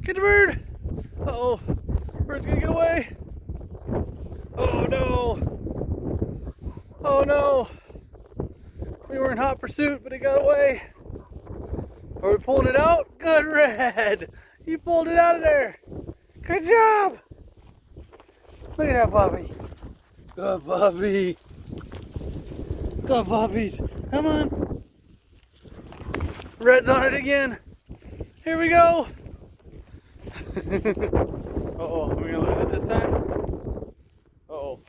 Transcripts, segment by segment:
Get the bird! Uh-oh. Bird's gonna get away. Oh no. Oh no. We were in hot pursuit, but it got away. Are we pulling it out? Good, Red. You pulled it out of there. Good job. Look at that puppy. Good puppy. Good puppies. Come on. Red's on it again. Here we go. Uh-oh, are we gonna lose it this time? Uh-oh.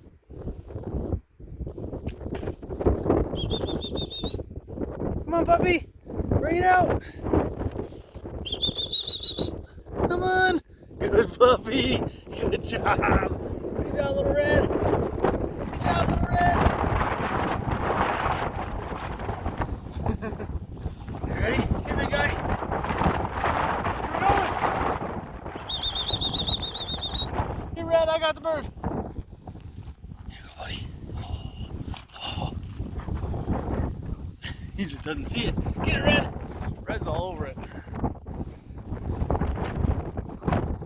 Come on, puppy. Bring it out. Come on. Good puppy. Good job. Good job, little Red. Good job, little Red. You ready? Here, big guy. Here, Red, I got the bird. Here you go, buddy. Oh. He just doesn't see it. Get it, Red. Red's all over it.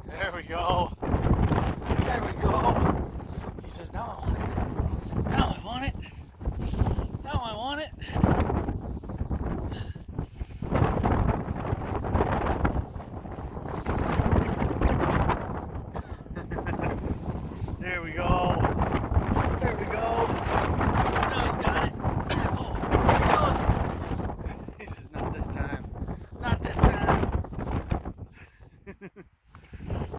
There we go. There we go. He says, no.